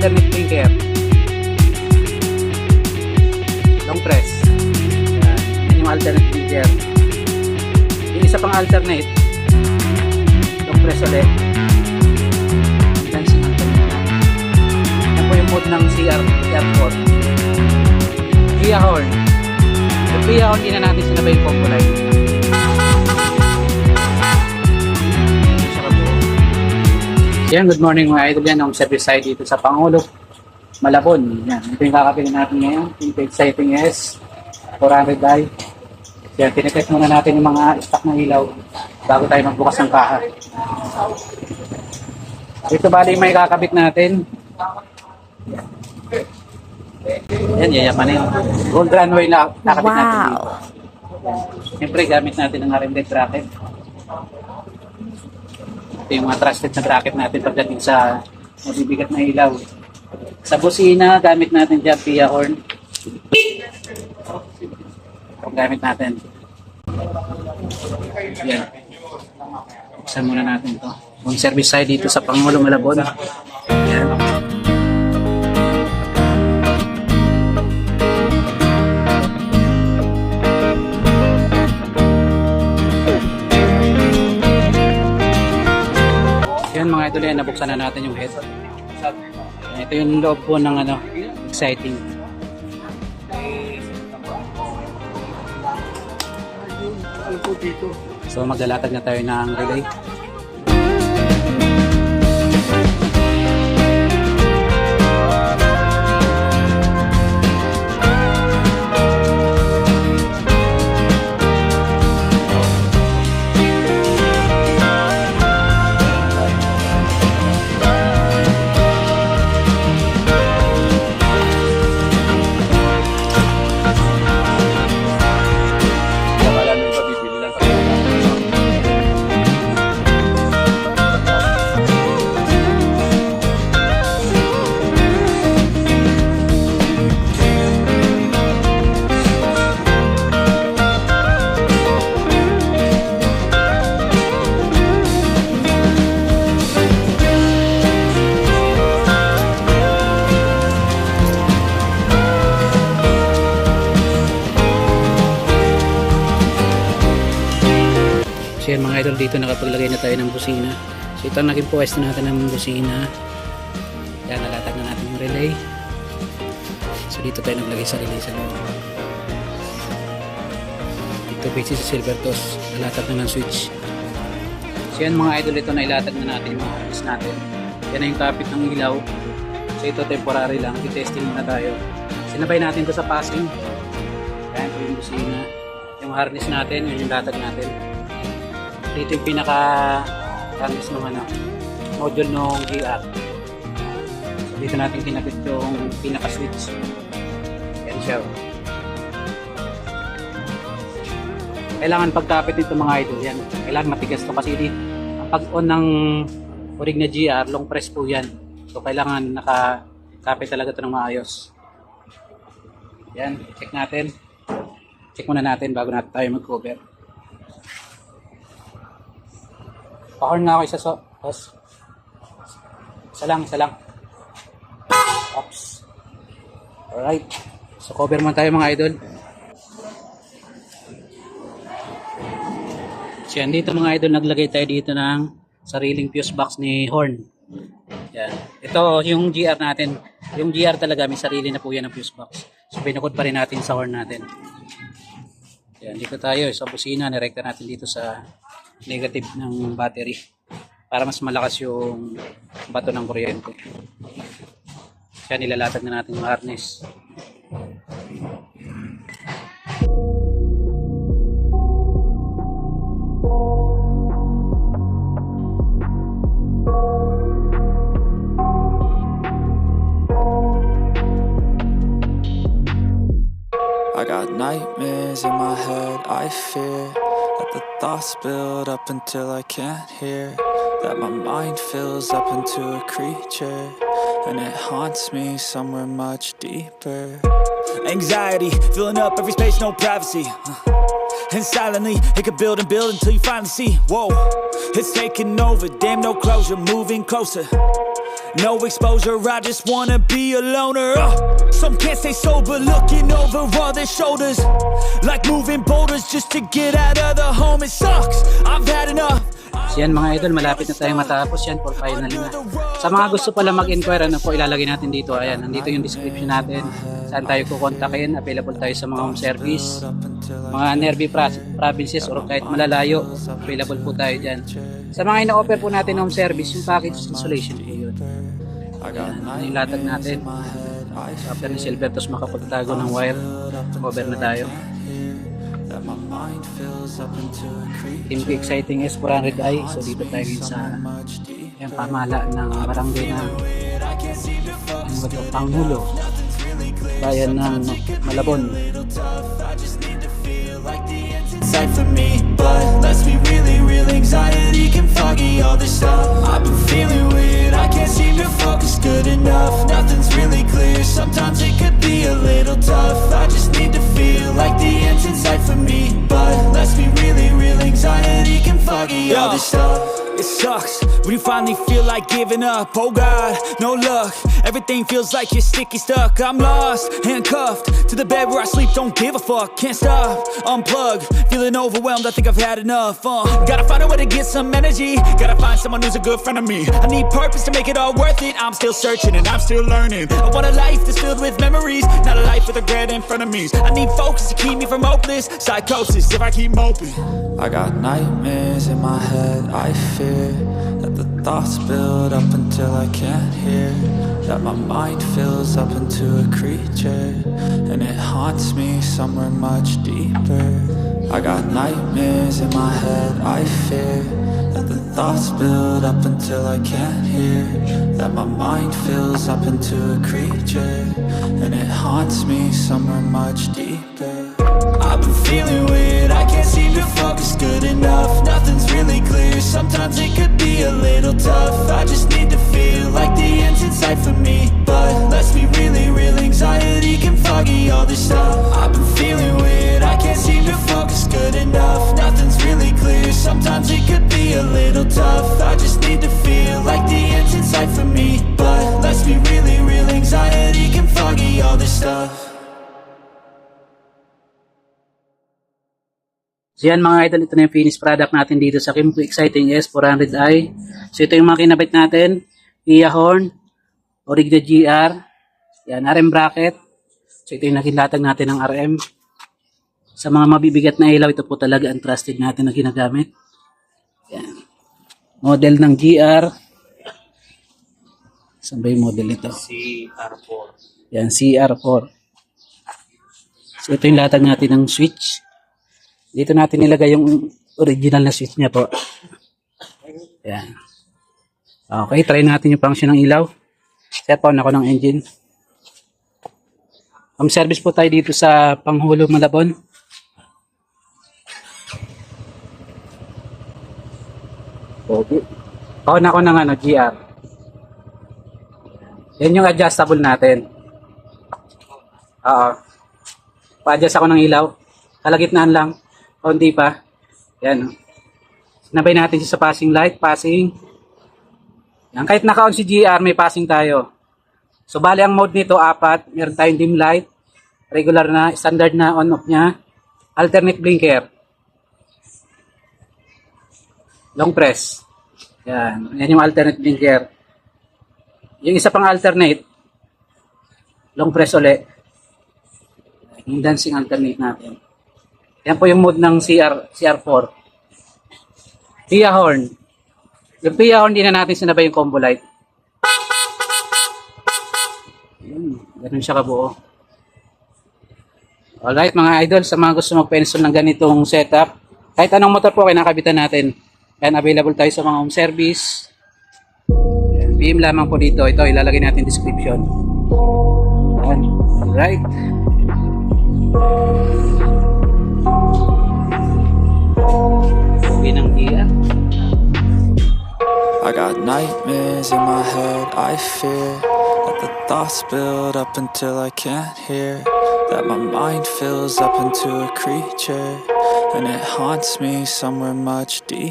alternate finger, long press. Yan yung alternate finger. Yung isa pang alternate, long press ulit. Dancing alternate. Yan po yung mode ng CR4. PIAA horn. Yung PIAA horn, hindi na natin sinabay yung combo line. Yan, good morning mga idol. Yan ang service side dito sa Pangulo, Malabon. Yan, ito yung kakapilin natin ngayon. Kymco XCITING S 400i. Yan, tinitest muna natin yung mga stock ng ilaw bago tayo magbukas ng kaha. Ito bali may kakabit natin. Yan, yayaman yun. Gold runway na nakabit natin dito. Siyempre, gamit natin ang RM bracket. Ito yung mga trusted na bracket natin pagdating sa mabibigat na ilaw. Sa busina, gamit natin dyan PIAA horn. Ito gamit natin. Yan. Buksan muna natin ito. Yung service side dito sa Pangulo, Malabon. Yan. Yan mga idol, yan, nabuksan na natin yung head. Ito yung loob po ng exciting. So maglalatag na tayo ng relay. So yan mga idol, dito nakapaglagay na tayo ng busina. So ito ang naging pwesto natin ng busina. Yan, nalatag na natin yung relay. So dito tayo naglagay sa relay sa loob. Dito base sa silver toss, nalatag na ng switch. So yan mga idol, ito na ilatag na natin yung mga harness natin. Yan na yung kapit ng ilaw. So ito temporary lang, i-testing muna tayo. Sinabay natin ito sa passing. Yan po yung busina. Yung harness natin, yun yung latag natin. Dito yung pinaka-harness ng module ng GR. So dito natin kinabit yung pinaka-switch. Yan siya. Kailangan pagkapit nito mga idol yan. Kailangan matigas to kasi ang pag-on ng orig na GR, long press po yan. So kailangan nakakapit talaga ito ng maayos. Yan, check natin. Check muna natin bago natin tayo mag-cover. Pa-horn nga ako isa so. Isa lang. Oops. Alright. So cover muna tayo mga idol. So yan, dito mga idol, naglagay tayo dito ng sariling fuse box ni horn. Yan. Ito yung GR natin. Yung GR talaga may sarili na po yan ng fuse box. So pinukod pa rin natin sa horn natin. Yan, dito tayo sa busina, nirekta natin dito sa negative ng battery para mas malakas yung bato ng kuryente. Kaya nilalatag na natin yung harness. I got nightmares in my head, I fear that the thoughts build up until I can't hear, that my mind fills up into a creature, and it haunts me somewhere much deeper. Anxiety, filling up every space, no privacy, and silently, it could build and build until you finally see, whoa, it's taking over, damn no closure, moving closer. No exposure, I just wanna be a loner. Some can't stay sober, looking over all their shoulders, like moving boulders just to get out of the home. It sucks, I've had enough. So yan mga idol, malapit na tayong matapos yan for final na. Sa mga gusto pala mag-inquire, ano po ilalagay natin dito, ayan, nandito yung description natin, saan tayo kukontakin, available tayo sa mga home service, mga nearby provinces or kahit malalayo, available po tayo dyan. Sa mga ina-offer po natin home service, yung package installation po yun. Ayan, yung latag natin. So after ni silver, tapos makapagtago ng wire, cover na tayo. Kymco XCITING S 400i. So dito tayo sa yung pamahalaan ng barangay ng Panghulo, bayan ng Malabon. For me, but let's be real anxiety can foggy all this stuff. I've been feeling weird, I can't seem to focus good enough. Nothing's really clear, sometimes it could be a little tough. I just need to feel like the end's in sight for me, but let's be real anxiety can foggy all this stuff. It sucks when you finally feel like giving up. Oh God, no luck. Everything feels like you're sticky stuck. I'm lost, handcuffed to the bed where I sleep. Don't give a fuck, can't stop. Unplug, feeling overwhelmed. I think I've had enough. Gotta find a way to get some energy. Gotta find someone who's a good friend of me. I need purpose to make it all worth it. I'm still searching and I'm still learning. I want a life that's filled with memories, not a life with regret in front of me. I need focus to keep me from hopeless psychosis if I keep moping. I got nightmares in my head. I fear that the thoughts build up until I can't hear, that my mind fills up into a creature, and it haunts me somewhere much deeper. I got nightmares in my head. I fear that the thoughts build up until I can't hear, that my mind fills up into a creature, and it haunts me somewhere much deeper. I've been feeling weird, I can't seem to focus good enough. Nothing's really clear, sometimes it could be a little tough. I just need to feel like the end's in sight for me, but let's be real anxiety can foggy all this stuff. I've been feeling weird, I can't seem to focus good enough. Nothing's really clear, sometimes it could be a little tough. I just need to feel like the end's in sight for me, but let's be real anxiety can foggy all this stuff. So yan mga idol, ito na yung finished product natin dito sa Kymco XCITING S 400i. So ito yung mga kinabit natin, PIAA horn, original GR, yan, RM bracket. So ito yung nakilatag natin ng RM. Sa mga mabibigat na ilaw, ito po talaga ang trusted natin na ginagamit. Yan. Model ng GR. Saan ba yung model ito? CR4. Yan, CR4. So ito yung latag natin ng switch. Dito natin nilagay yung original na switch niya po. Ayan. Okay, try natin yung function ng ilaw. Set on ako ng engine. Home service po tayo dito sa Panghulo, Malabon. Okay. On ako ng GR. Yan yung adjustable natin. Pa-adjust ako ng ilaw. Kalagitnaan lang. O hindi pa. Yan. Sinabay natin siya sa passing light. Passing. Yan. Kahit naka-on si GR, may passing tayo. So, bali ang mode nito, 4. Meron tayong dim light. Regular na, standard na on-off niya. Alternate blinker. Long press. Yan. Yan yung alternate blinker. Yung isa pang alternate, long press ulit. Yung dancing alternate natin. Yan po yung mode ng CR4. PIAA horn. Yung PIAA horn, hindi na natin sinabay yung combo light. Ganun siya kabuo. Alright mga idol, sa mga gusto magpa-install ng ganitong setup, kahit anong motor po kinakabitan natin. Yan, available tayo sa mga home service. Yan, PM lamang po dito. Ito, ilalagay natin description. Yan. Alright. I got nightmares in my head. I fear that the thoughts build up until I can't hear, that my mind fills up into a creature, and it haunts me somewhere much deeper.